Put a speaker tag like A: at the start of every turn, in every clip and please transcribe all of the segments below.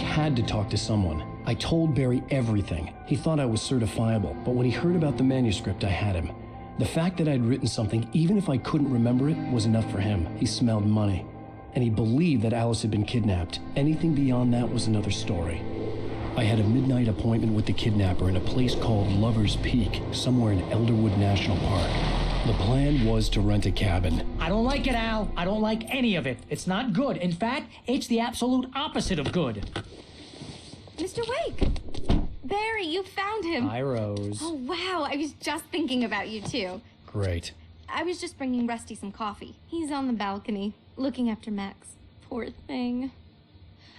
A: had to talk to someone. I told Barry everything. He thought I was certifiable, but when he heard about the manuscript, I had him. The fact that I'd written something, even if I couldn't remember it, was enough for him. He smelled money. And he believed that Alice had been kidnapped. Anything beyond that was another story. I had a midnight appointment with the kidnapper in a place called Lover's Peak, somewhere in Elderwood National Park. The plan was to rent a cabin.
B: I don't like it, Al. I don't like any of it. It's not good. In fact, it's the absolute opposite of good.
C: Mr. Wake! Barry, you found him.
A: Hi, Rose.
C: Oh, wow. I was just thinking about you, too.
A: Great.
C: I was just bringing Rusty some coffee. He's on the balcony, looking after Max. Poor thing.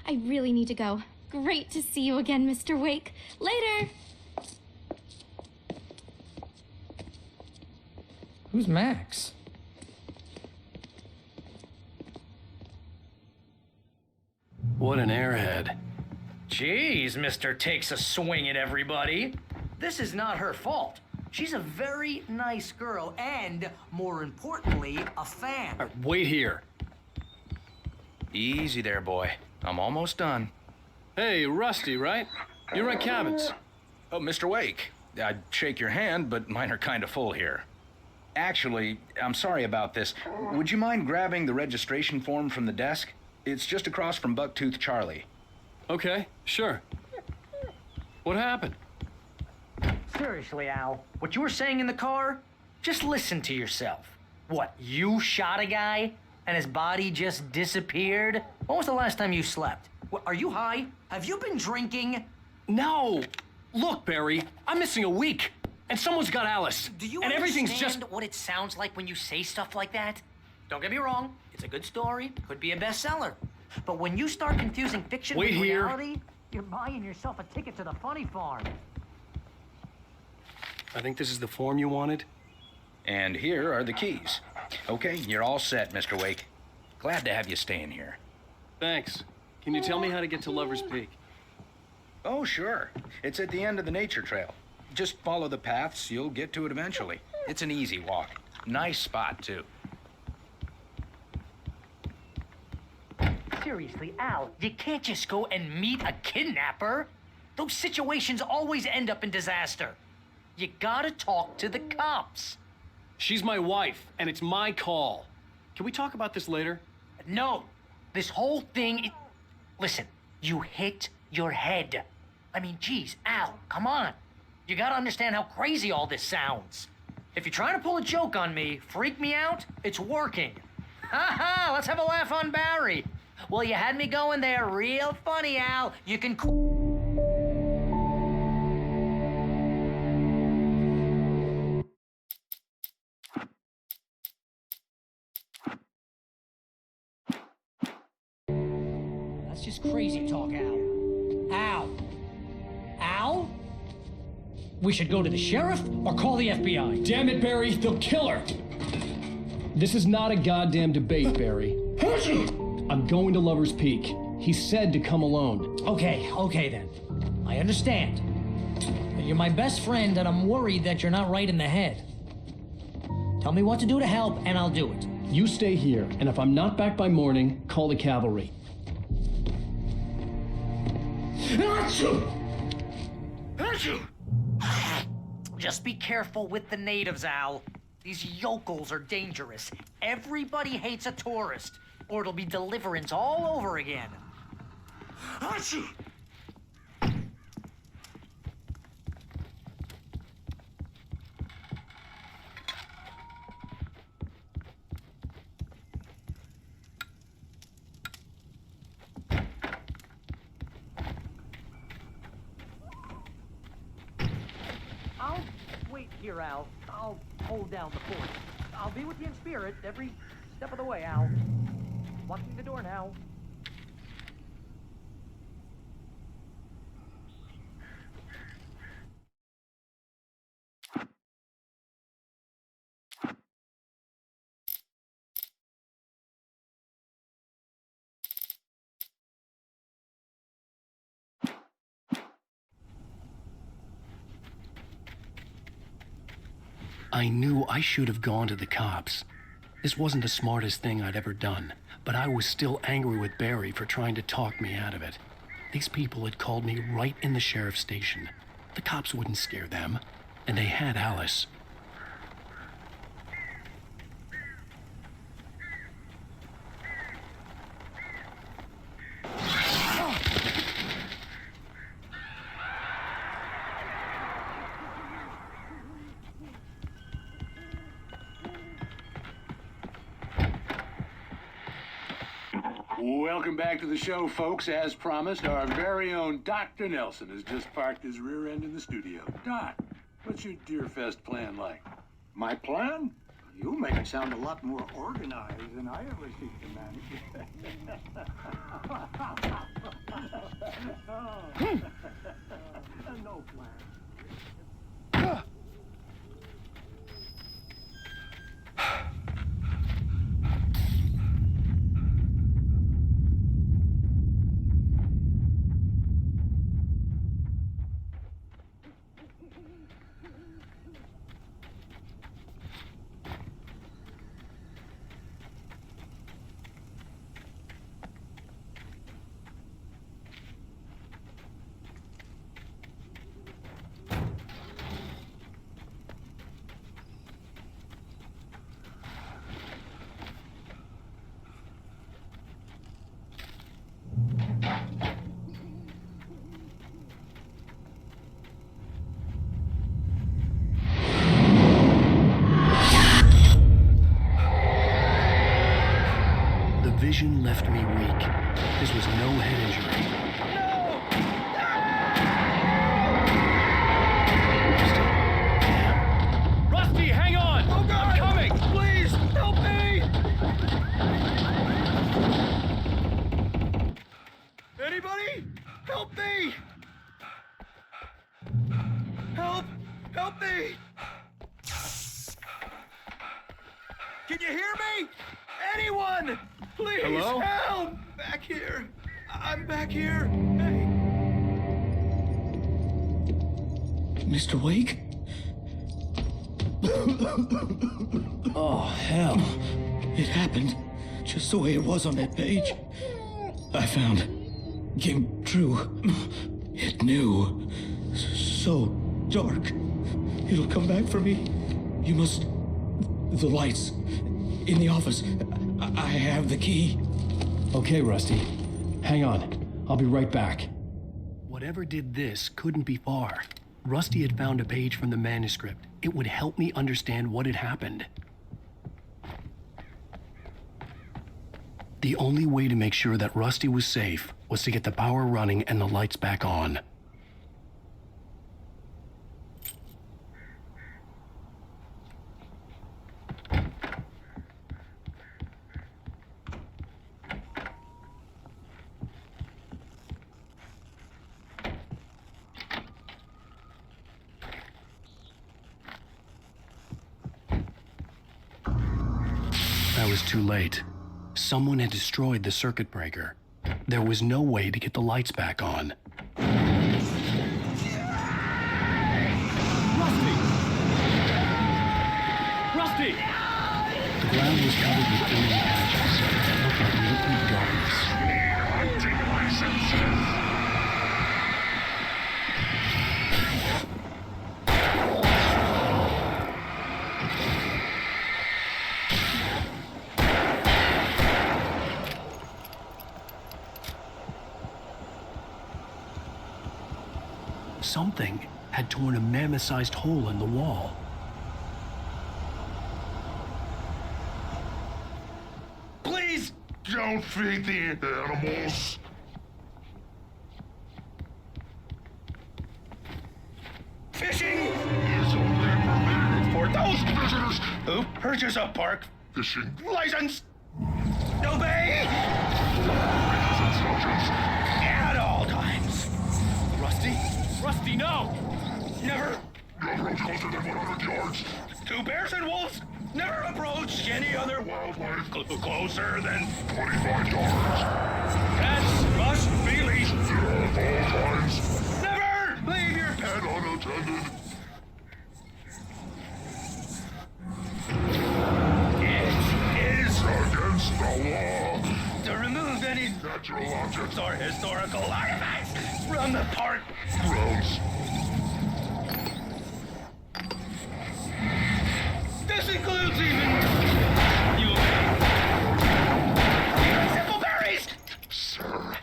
C: I really need to go. Great to see you again, Mr. Wake. Later!
B: Who's Max?
A: What an airhead.
D: Jeez, Mr. Takes a swing at everybody. This is not her fault. She's a very nice girl and, more importantly, a fan.
E: Wait here. Easy there, boy. I'm almost done.
F: Hey, Rusty, right? You rent cabins.
E: Oh, Mr. Wake. I'd shake your hand, but mine are kind of full here. Actually, I'm sorry about this. Would you mind grabbing the registration form from the desk? It's just across from Bucktooth Charlie.
F: Okay, sure. What happened?
D: Seriously, Al, what you were saying in the car? Just listen to yourself. What, you shot a guy and his body just disappeared? When was the last time you slept? What, are you high? Have you been drinking?
F: No! Look, Barry, I'm missing a week, and someone's got Alice.
D: Do you
F: and everything's
D: understand
F: just
D: what it sounds like when you say stuff like that? Don't get me wrong, it's a good story, could be a bestseller. But when you start confusing fiction with reality, you're buying yourself a ticket to the funny farm.
F: I think this is the form you wanted.
E: And here are the keys. Okay, you're all set, Mr. Wake. Glad to have you staying here.
F: Thanks. Can you tell me how to get to Lover's Peak?
E: Oh, sure. It's at the end of the nature trail. Just follow the paths, you'll get to it eventually. It's an easy walk. Nice spot, too.
D: Seriously, Al, you can't just go and meet a kidnapper. Those situations always end up in disaster. You gotta talk to the cops.
F: She's my wife, and it's my call. Can we talk about this later?
D: No, this whole thing, listen, you hit your head. I mean, geez, Al, come on. You gotta understand how crazy all this sounds. If you're trying to pull a joke on me, freak me out, it's working. Ha ha, let's have a laugh on Barry. Well, you had me going there real funny, Al. You can...
B: That's just crazy talk, Al. Al? Al? We should go to the sheriff or call the FBI.
A: Damn it, Barry, they'll kill her! This is not a goddamn debate, Barry. I'm going to Lover's Peak. He said to come alone.
B: Okay then. I understand. But you're my best friend, and I'm worried that you're not right in the head. Tell me what to do to help, and I'll do it.
A: You stay here, and if I'm not back by morning, call the cavalry.
D: Just be careful with the natives, Al. These yokels are dangerous. Everybody hates a tourist, or it'll be Deliverance all over again. I'll wait here, Al. I'll hold down the fort. I'll be with you in spirit every step of the way, Al. Locking the door now.
A: I knew I should have gone to the cops. This wasn't the smartest thing I'd ever done, but I was still angry with Barry for trying to talk me out of it. These people had called me right in the sheriff's station. The cops wouldn't scare them, and they had Alice.
G: Welcome back to the show, folks. As promised, our very own Dr. Nelson has just parked his rear end in the studio. Doc, what's your Deer Fest plan like?
H: My plan? You make it sound a lot more organized than I ever seek to manage. No plan.
A: The vision left me weak. This was no head injury.
F: Rusty, hang on! Oh God! I'm coming! Please, help me! Anybody? Help me! Help! Help me! Can you hear me? Anyone! Please,
E: Hello?
F: help! Back here. I'm back here. Hey.
A: Mr. Wake? Oh, hell.
I: It happened just the way it was on that page. I found. Came true. It knew. So dark. It'll come back for me. You must. The lights. In the office. I have the key.
A: Okay, Rusty. Hang on. I'll be right back. Whatever did this couldn't be far. Rusty had found a page from the manuscript. It would help me understand what had happened. The only way to make sure that Rusty was safe was to get the power running and the lights back on. I was too late. Someone had destroyed the circuit breaker. There was no way to get the lights back on.
F: Rusty! Rusty!
A: The ground was covered with glowing patches. It looked like liquid darkness.
J: Hunting licenses.
A: Something had torn a mammoth-sized hole in the wall.
F: Please!
J: Don't feed the animals.
E: Fishing
J: It's only permitted
E: for those
J: visitors.
E: who purchase a park
J: Fishing
E: license. Obey
J: instructions.
E: at all times.
F: Rusty? Rusty, no!
E: Never.
J: No approach closer than 100 yards.
E: Two bears and wolves never approach any other
J: Wildlife
E: closer than
J: 25 yards.
E: pets must be leashed.
J: Zero at all times.
E: Never leave your pet.
J: And unattended.
E: It is
J: Against the law.
E: to remove any
J: Natural objects
E: Reports are historical artifacts from the park.
J: Gross.
E: This includes even you. Simple berries.
J: Sir.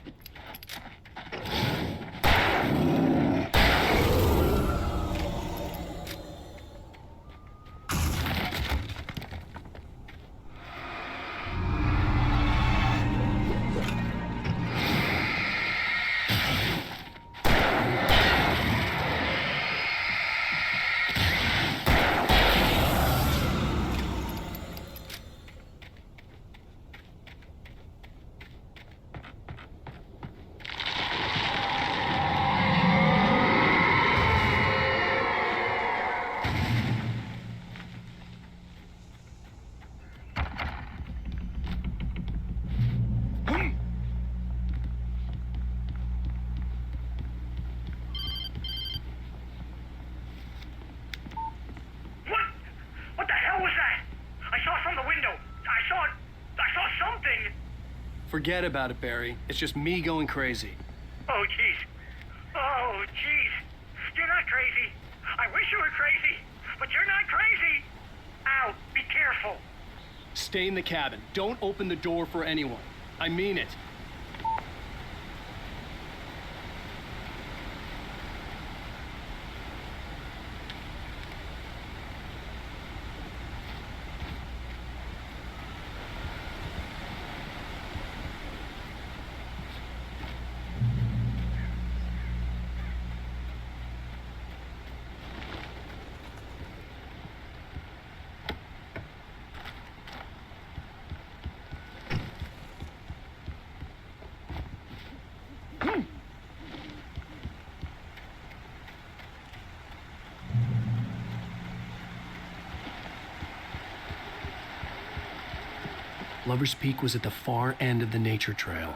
K: What the hell was that? I saw from the window. I saw something.
F: Forget about it, Barry. It's just me going crazy.
K: Oh, jeez. Oh, jeez. You're not crazy. I wish you were crazy, but you're not crazy. Ow, be careful.
F: Stay in the cabin. Don't open the door for anyone. I mean it. Lover's Peak was at the far end of the nature trail.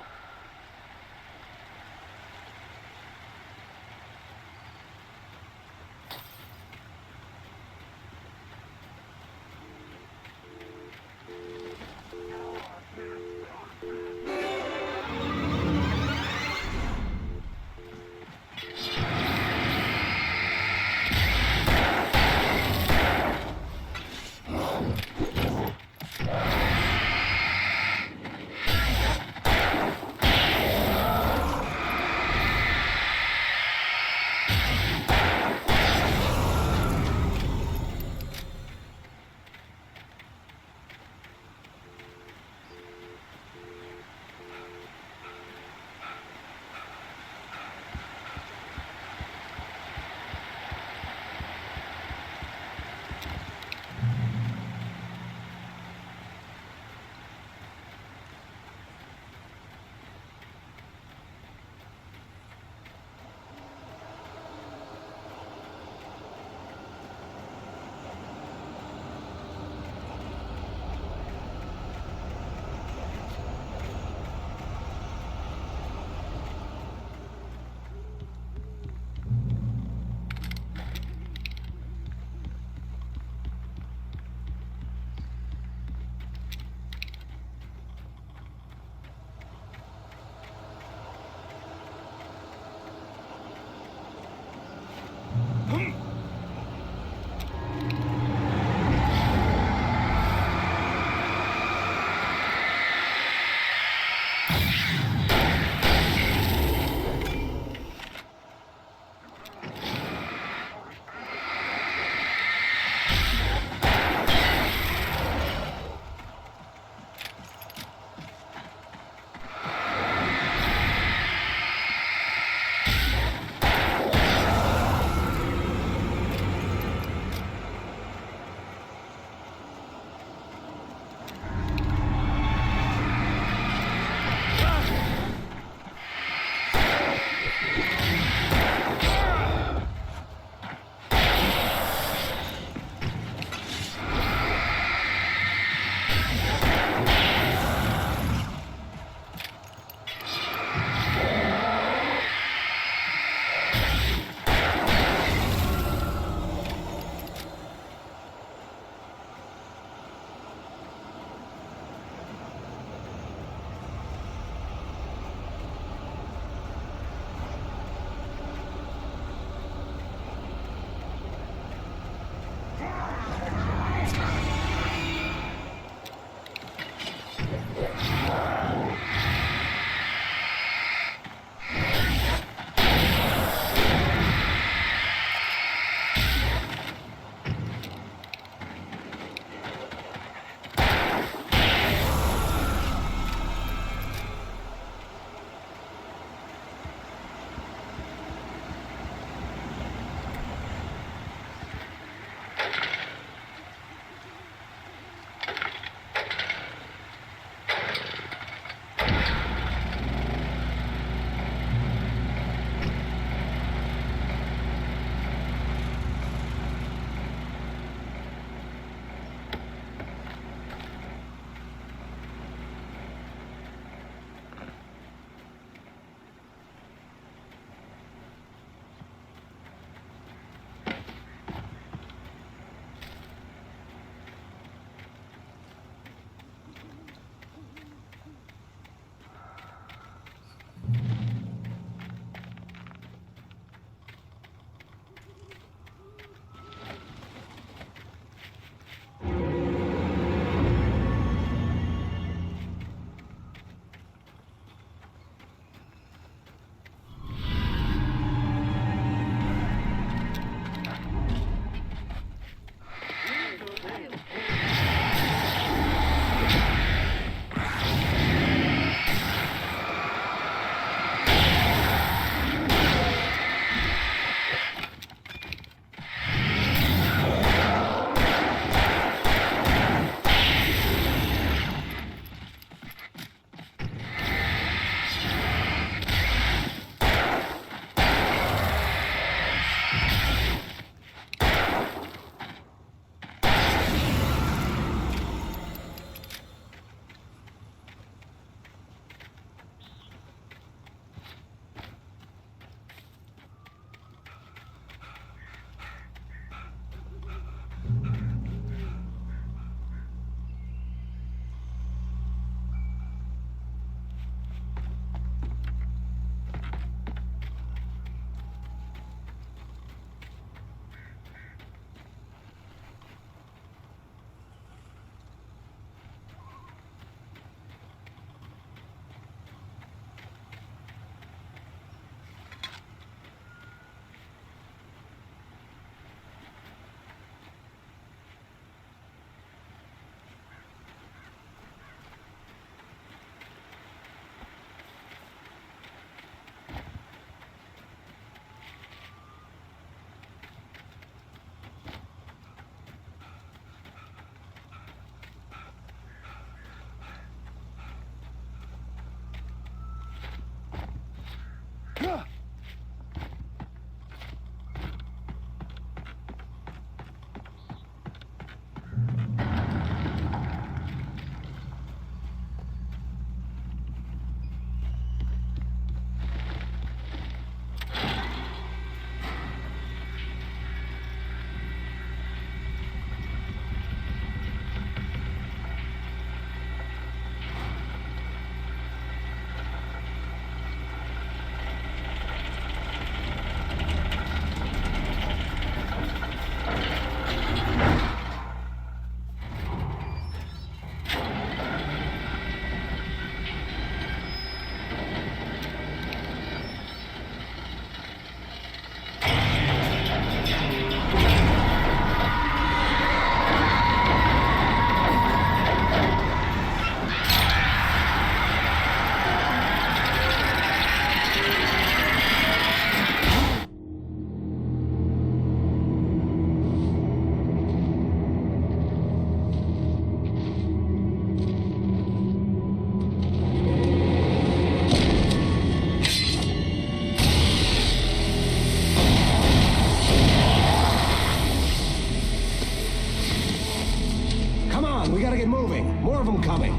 A: We gotta get moving. More of them coming.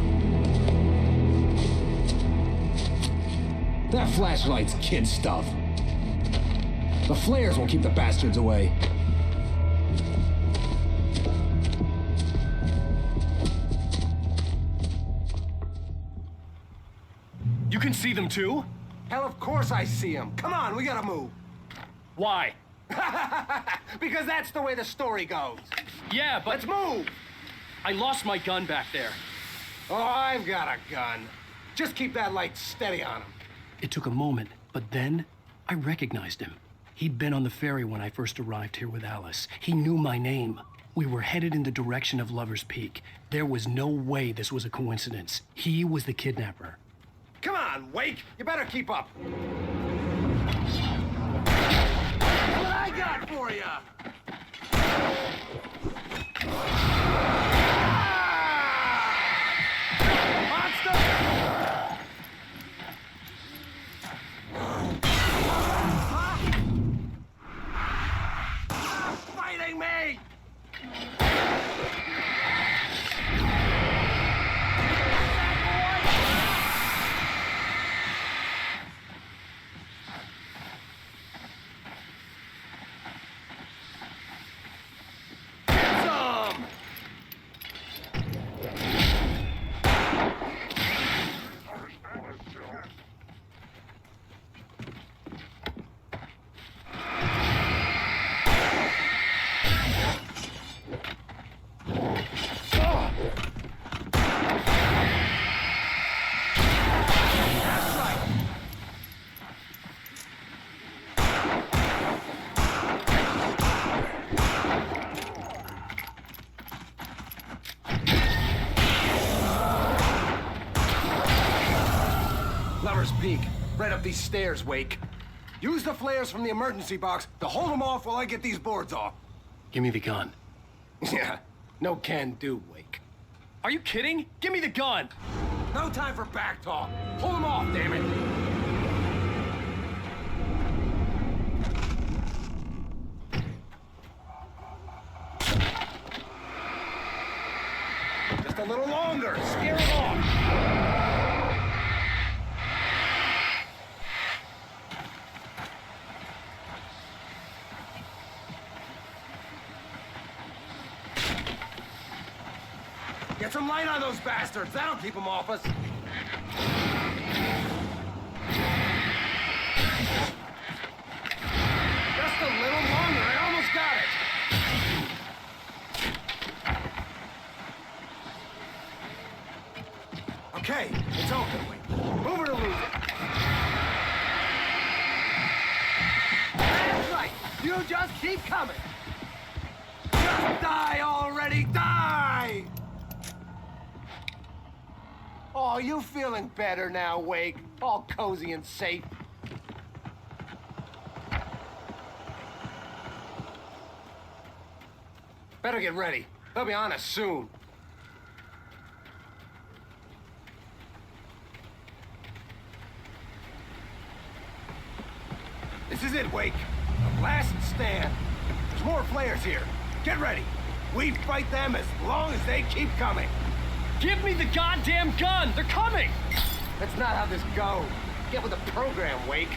A: That flashlight's kid stuff. The flares will keep the bastards away.
F: You can see them too?
L: Hell, of course I see them. Come on, we gotta move.
F: Why?
L: Because that's the way the story goes.
F: Yeah, but...
L: Let's move!
F: I lost my gun back there.
L: Oh, I've got a gun. Just keep that light steady on him.
A: It took a moment, but then I recognized him. He'd been on the ferry when I first arrived here with Alice. He knew my name. We were headed in the direction of Lover's Peak. There was no way this was a coincidence. He was the kidnapper.
L: Come on, Wake! You better keep up. What I got for you? Fighting me! Lover's Peak. Right up these stairs, Wake. Use the flares from the emergency box to hold them off while I get these boards off.
A: Give me the gun.
L: Yeah, no can do, Wake.
F: Are you kidding? Give me the gun!
L: No time for back talk. Hold them off, damn it. Just a little longer. Scare them off. Get some light on those bastards. That'll keep them off us. Just a little longer. I almost got it. Okay, it's open. Wait. Move it or lose it. That's right. You just keep coming. Just die already. Die! Oh, you feeling better now, Wake? All cozy and safe. Better get ready. They'll be on us soon. This is it, Wake. The last stand. There's more flares here. Get ready. We fight them as long as they keep coming.
F: Give me the goddamn gun! They're coming!
L: That's not how this goes. Get with the program, Wake.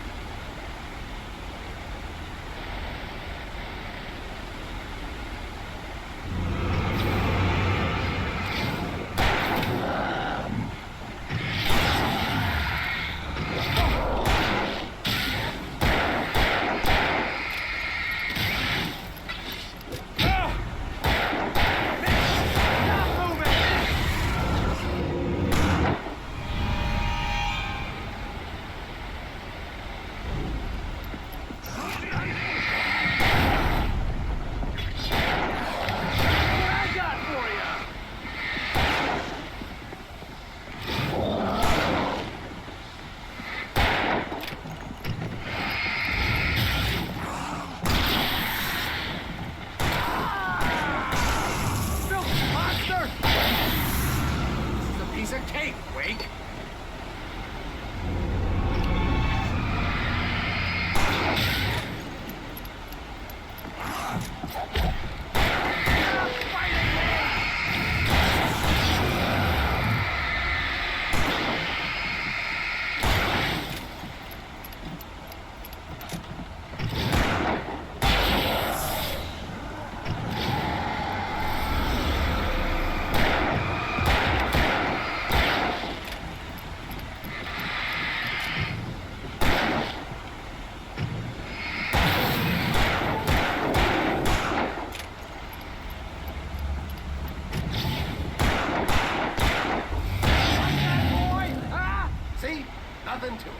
L: Nothing to it.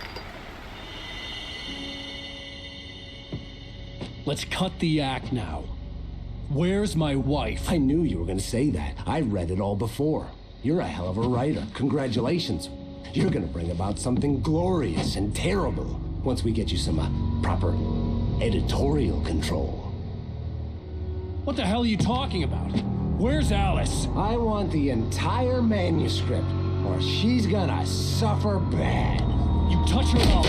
A: Let's cut the act now. Where's my wife?
M: I knew you were going to say that. I read it all before. You're a hell of a writer. Congratulations. You're going to bring about something glorious and terrible once we get you some proper editorial control.
A: What the hell are you talking about? Where's Alice?
M: I want the entire manuscript, or she's gonna suffer bad.
A: You touch her at all.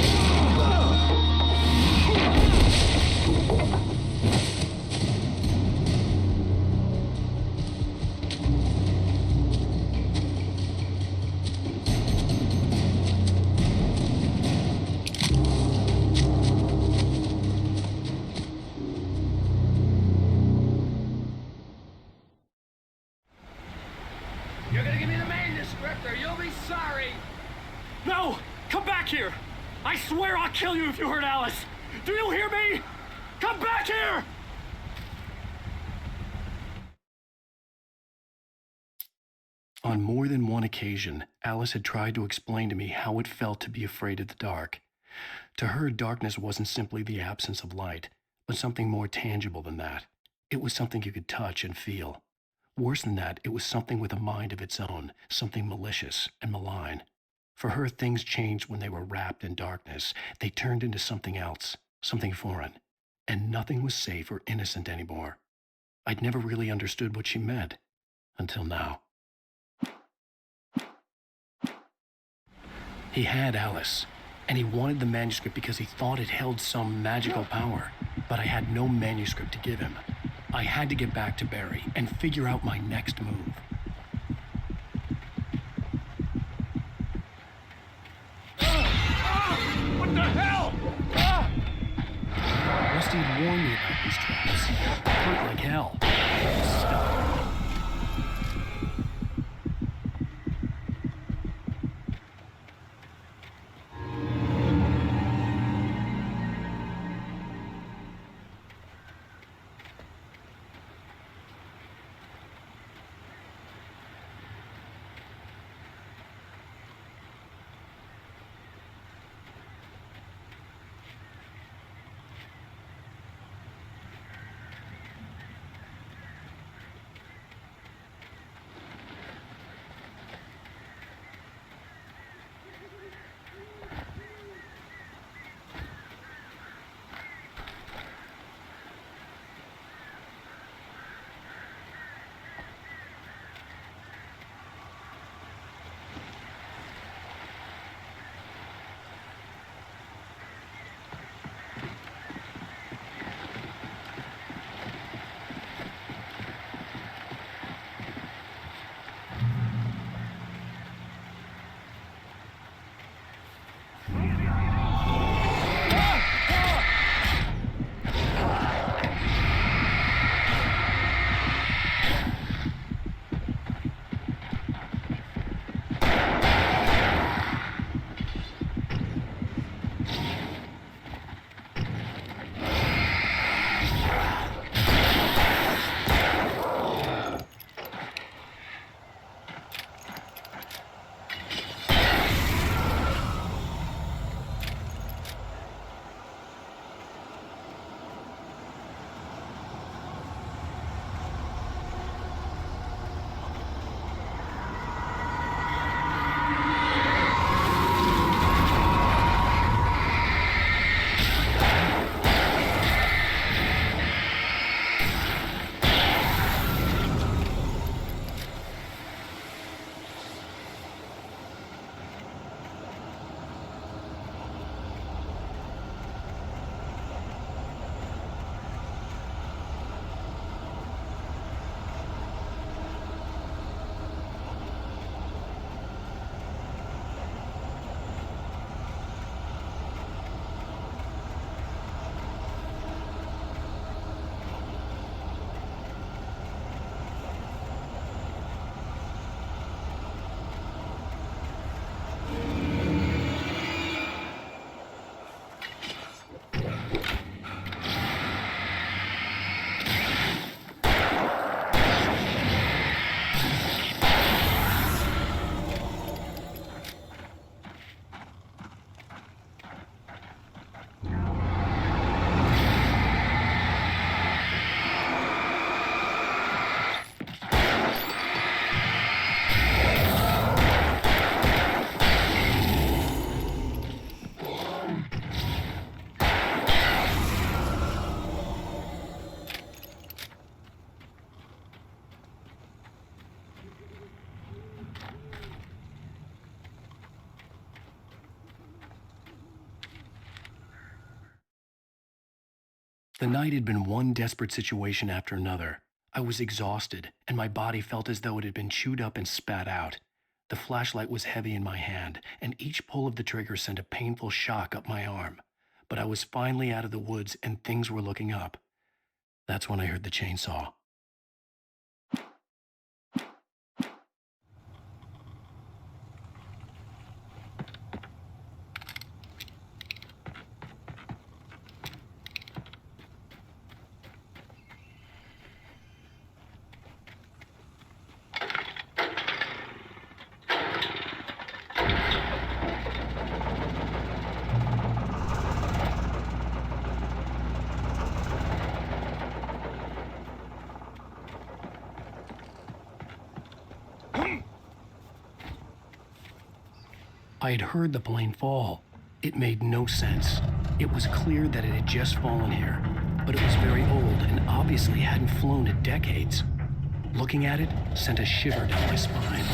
F: You're gonna give me the manuscript or you'll be sorry! No! Come back here! I swear I'll kill you if you hurt Alice! Do you hear me? Come back here!
A: On more than one occasion, Alice had tried to explain to me how it felt to be afraid of the dark. To her, darkness wasn't simply the absence of light, but something more tangible than that. It was something you could touch and feel. Worse than that, it was something with a mind of its own, something malicious and malign. For her, things changed when they were wrapped in darkness. They turned into something else, something foreign, and nothing was safe or innocent anymore. I'd never really understood what she meant, until now. He had Alice, and he wanted the manuscript because he thought it held some magical power, but I had no manuscript to give him. I had to get back to Barry and figure out my next move.
F: What the hell?
A: Rusty had warned me about these traps. Hurt like hell. Stop. The night had been one desperate situation after another. I was exhausted, and my body felt as though it had been chewed up and spat out. The flashlight was heavy in my hand, and each pull of the trigger sent a painful shock up my arm. But I was finally out of the woods, and things were looking up. That's when I heard the chainsaw. I had heard the plane fall. It made no sense. It was clear that it had just fallen here, but it was very old and obviously hadn't flown in decades. Looking at it sent a shiver down my spine.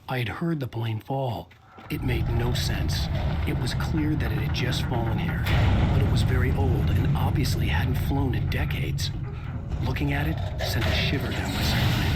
A: I had heard the plane fall. It made no sense. It was clear that it had just fallen here, but it was very old and obviously hadn't flown in decades. Looking at it sent a shiver down my spine.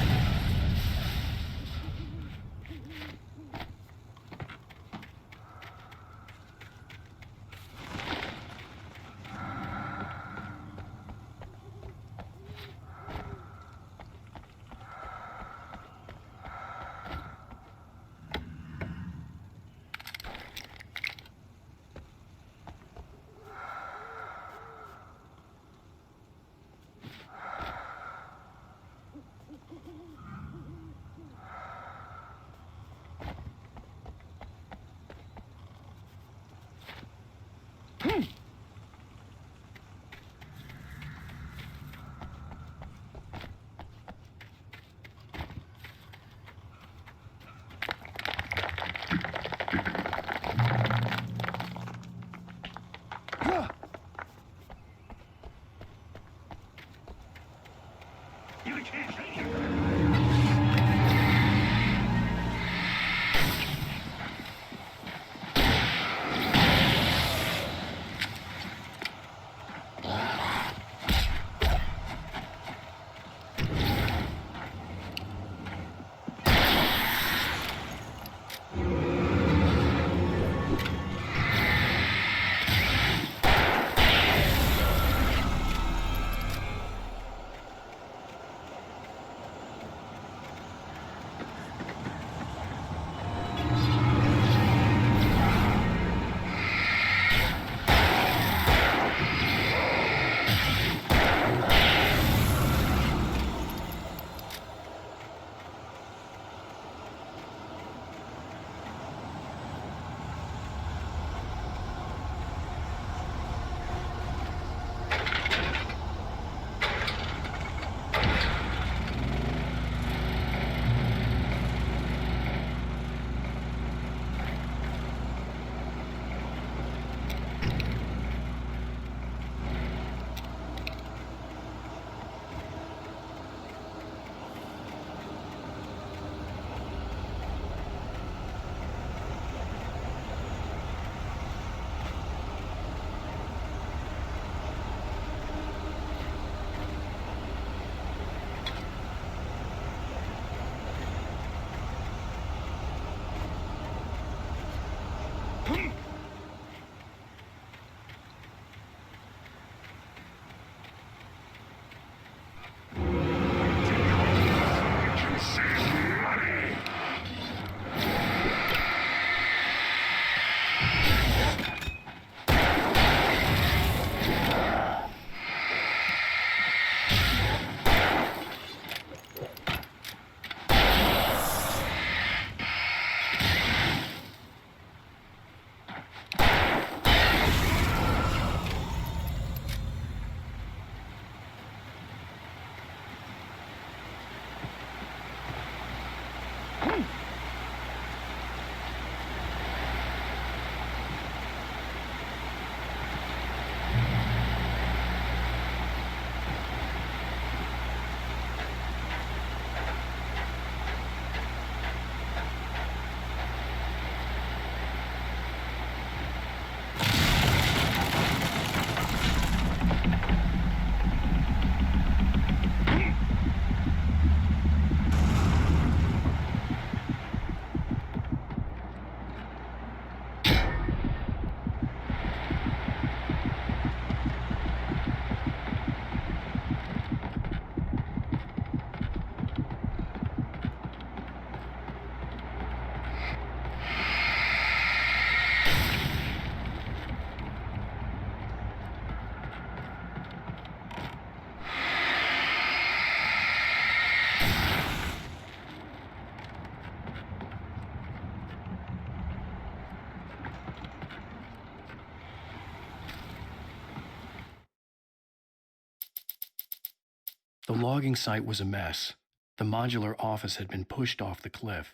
A: The logging site was a mess. The modular office had been pushed off the cliff.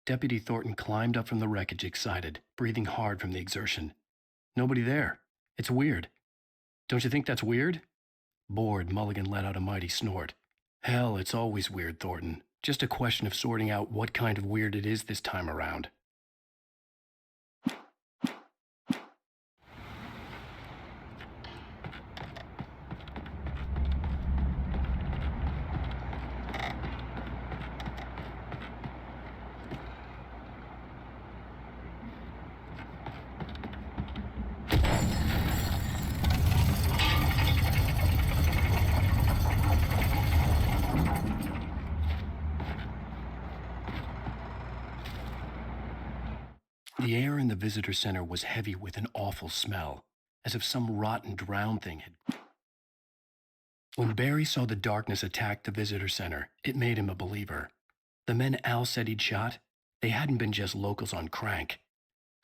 A: Deputy Thornton climbed up from the wreckage excited, breathing hard from the exertion. Nobody there. It's weird. Don't you think that's weird? Bored, Mulligan let out a mighty snort. Hell, it's always weird, Thornton. Just a question of sorting out what kind of weird it is this time around. The air in the visitor center was heavy with an awful smell, as if some rotten drowned thing had... When Barry saw the darkness attack the visitor center, it made him a believer. The men Al said he'd shot, they hadn't been just locals on crank.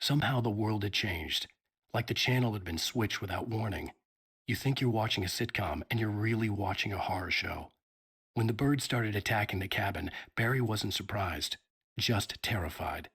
A: Somehow the world had changed, like the channel had been switched without warning. You think you're watching a sitcom, and you're really watching a horror show. When the birds started attacking the cabin, Barry wasn't surprised, just terrified.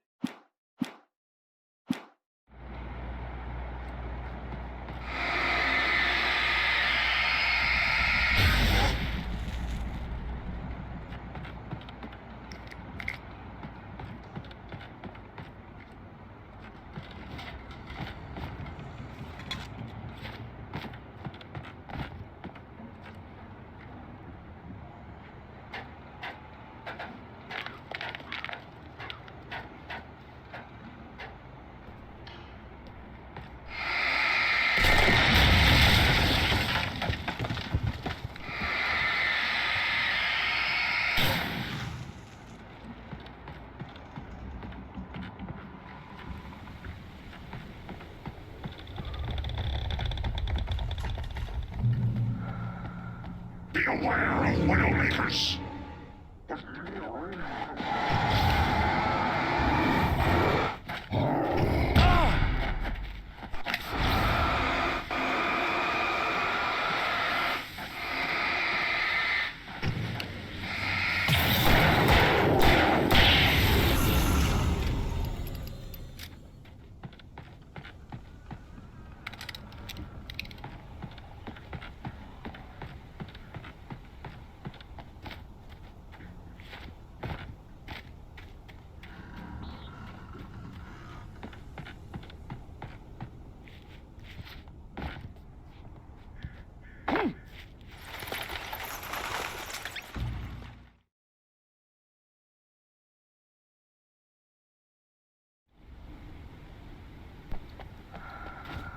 J: Beware of Widowmakers!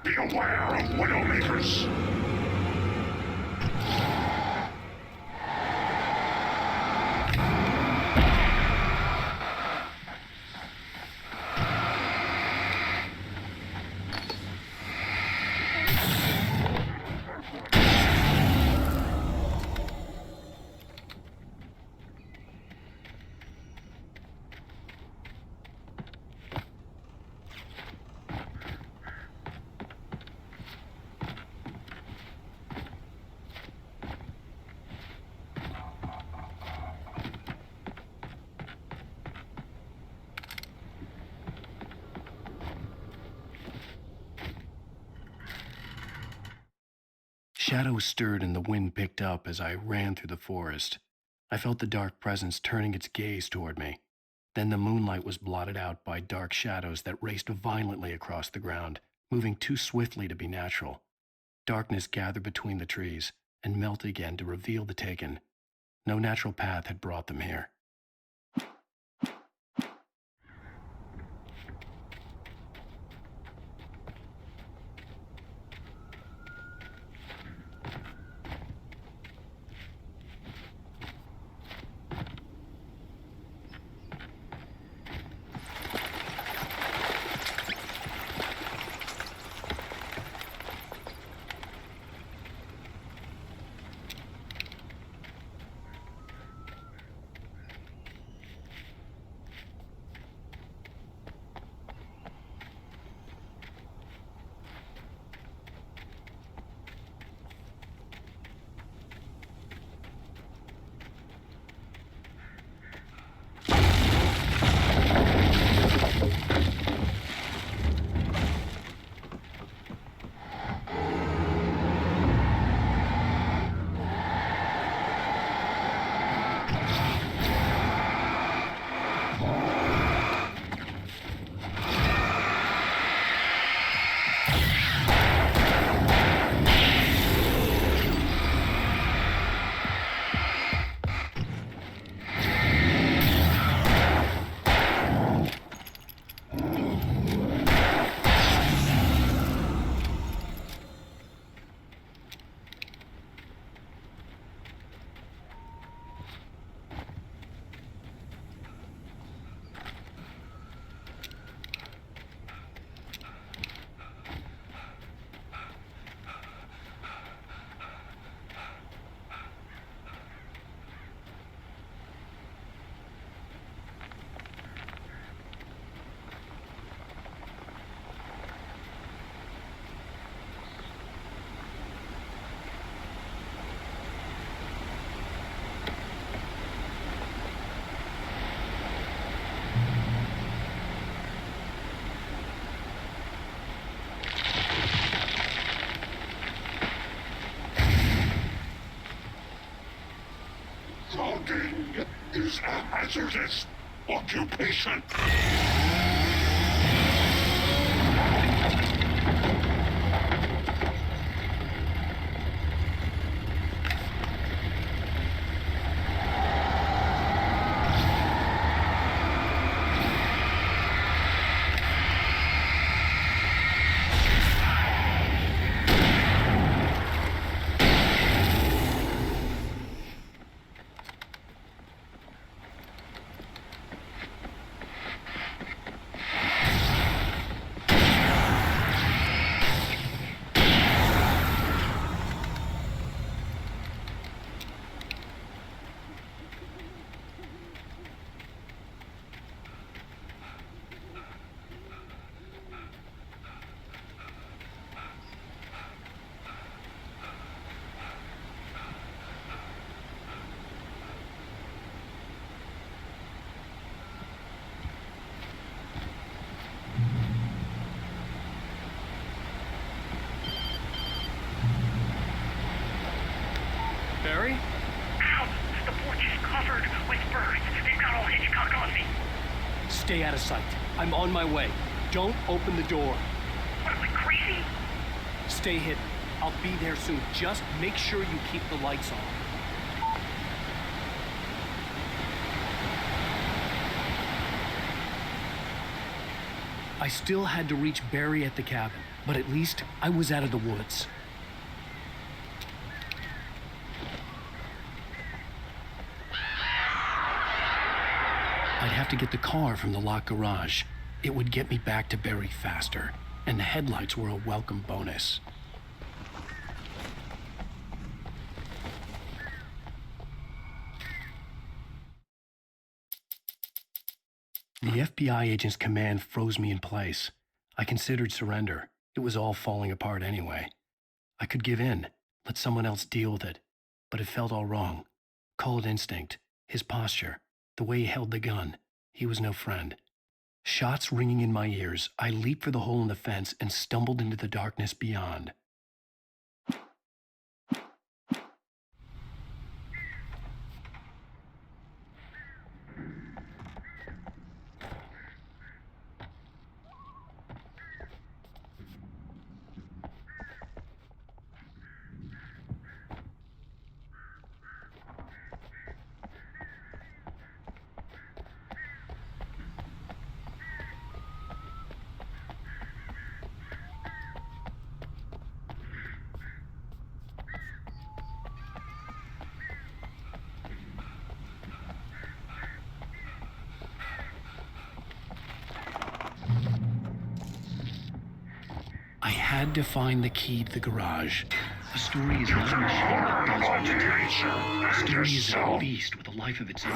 J: Be aware of Widowmakers.
A: Shadows stirred and the wind picked up as I ran through the forest. I felt the dark presence turning its gaze toward me. Then the moonlight was blotted out by dark shadows that raced violently across the ground, moving too swiftly to be natural. Darkness gathered between the trees and melted again to reveal the Taken. No natural path had brought them here.
J: Logging is a hazardous occupation.
F: Barry?
K: Ow! The porch is covered with birds. They've got all Hitchcock on me.
F: Stay out of sight. I'm on my way. Don't open the door.
K: What, am I crazy?
F: Stay hidden. I'll be there soon. Just make sure you keep the lights on.
A: I still had to reach Barry at the cabin, but at least I was out of the woods. I'd have to get the car from the locked garage. It would get me back to Barry faster, and the headlights were a welcome bonus. The FBI agent's command froze me in place. I considered surrender. It was all falling apart anyway. I could give in, let someone else deal with it, but it felt all wrong. Call it instinct, his posture, the way he held the gun. He was no friend. Shots ringing in my ears, I leaped for the hole in the fence and stumbled into the darkness beyond. I had to find the key to the garage. A story is not a machine that does what you tell it. A story is a beast with a life of its own.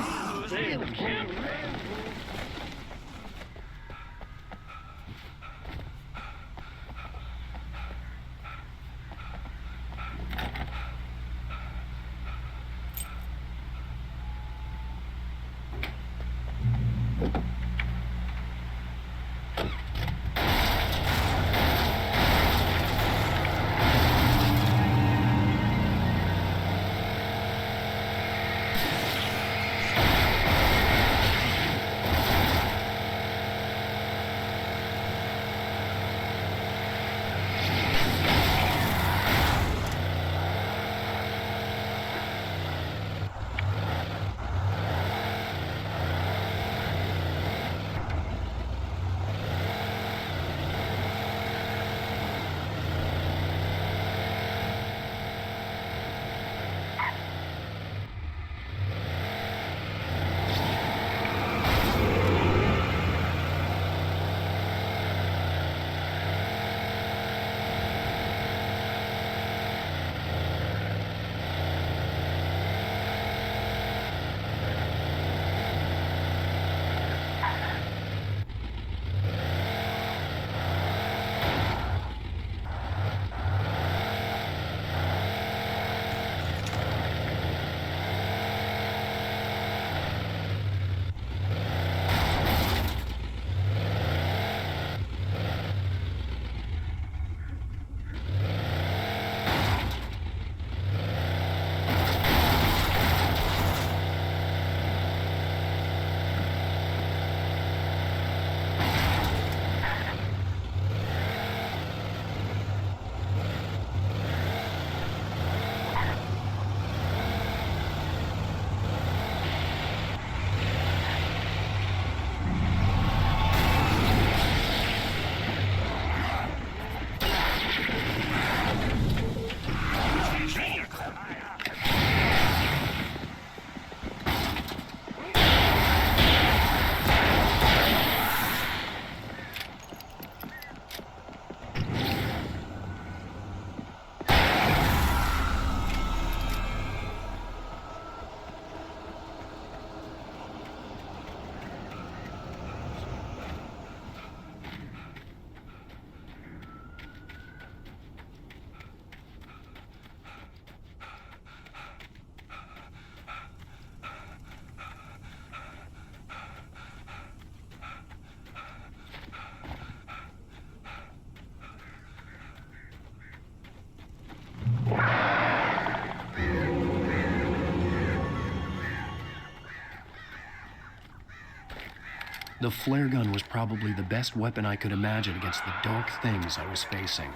A: The flare gun was probably the best weapon I could imagine against the dark things I was facing.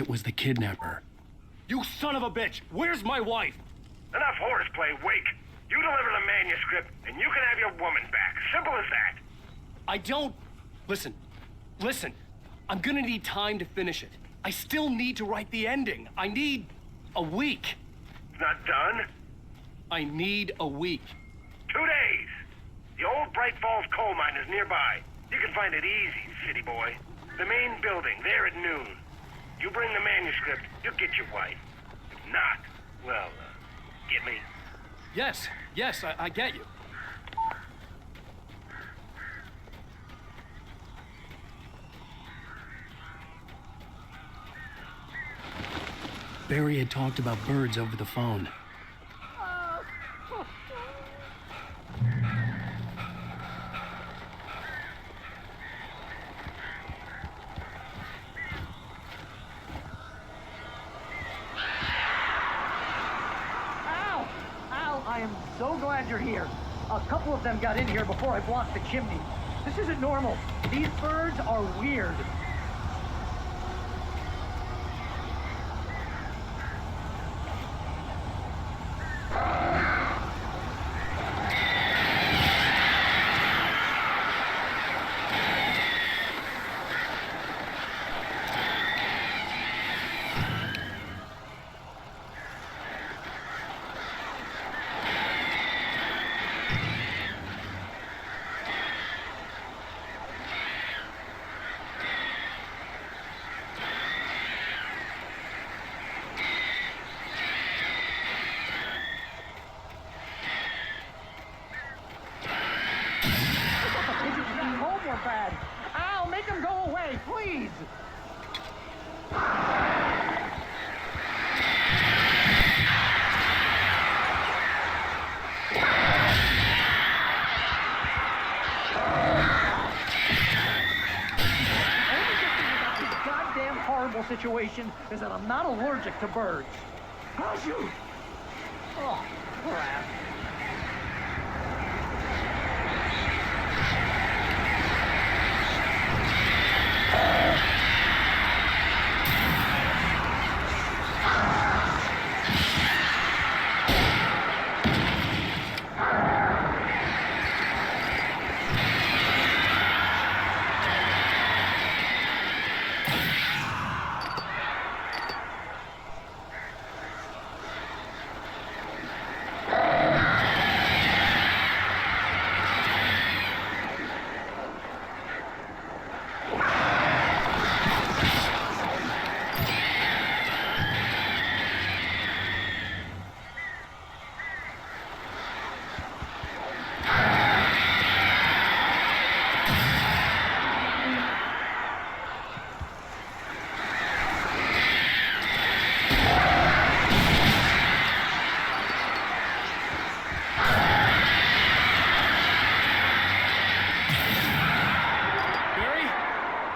A: it was the kidnapper.
F: You son of a bitch! Where's my wife?
K: Enough horseplay, Wake. You deliver the manuscript, and you can have your woman back. Simple as that.
F: I don't... Listen. I'm gonna need time to finish it. I still need to write the ending. I need a week.
K: It's not done?
F: I need a week.
K: 2 days. The old Bright Falls coal mine is nearby. You can find it easy, city boy. The main building, there at noon. You bring the manuscript, you'll get your wife. If not, well, get me?
F: Yes, I get you.
A: Barry had talked about birds over the phone.
B: I am so glad you're here. A couple of them got in here before I blocked the chimney. This isn't normal. These birds are weird. Bad. Ow, make them go away, please! Goddamn horrible situation is that I'm not allergic to birds. How's you? Oh, crap.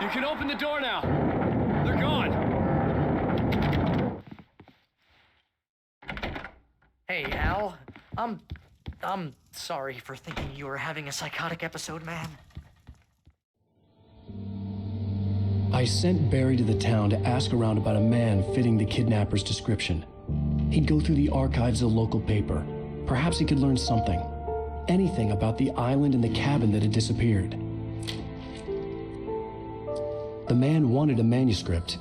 F: You can open the door now. They're gone.
D: Hey, Al. I'm sorry for thinking you were having a psychotic episode, man.
A: I sent Barry to the town to ask around about a man fitting the kidnapper's description. He'd go through the archives of the local paper. Perhaps he could learn something. Anything about the island and the cabin that had disappeared. The man wanted a manuscript.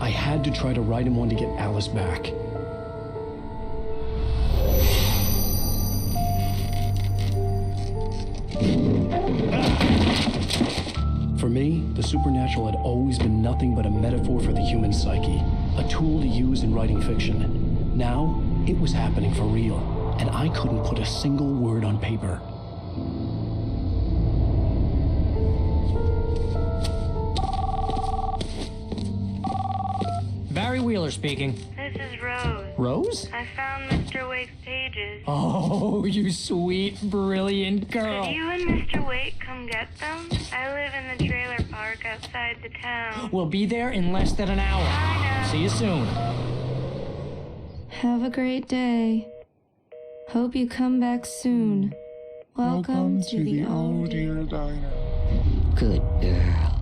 A: I had to try to write him one to get Alice back. For me, the supernatural had always been nothing but a metaphor for the human psyche, a tool to use in writing fiction. Now, it was happening for real, and I couldn't put a single word on paper.
B: Barry Wheeler speaking.
N: This is Rose.
B: Rose?
N: I found Mr. Wake's pages.
B: Oh, you sweet, brilliant girl.
N: Could you and Mr. Wake come get them? I live in the trailer park outside the town.
B: We'll be there in less than an hour.
N: I know.
B: See you soon.
C: Have a great day. Hope you come back soon. Welcome to the old
J: dear diner.
M: Good girl.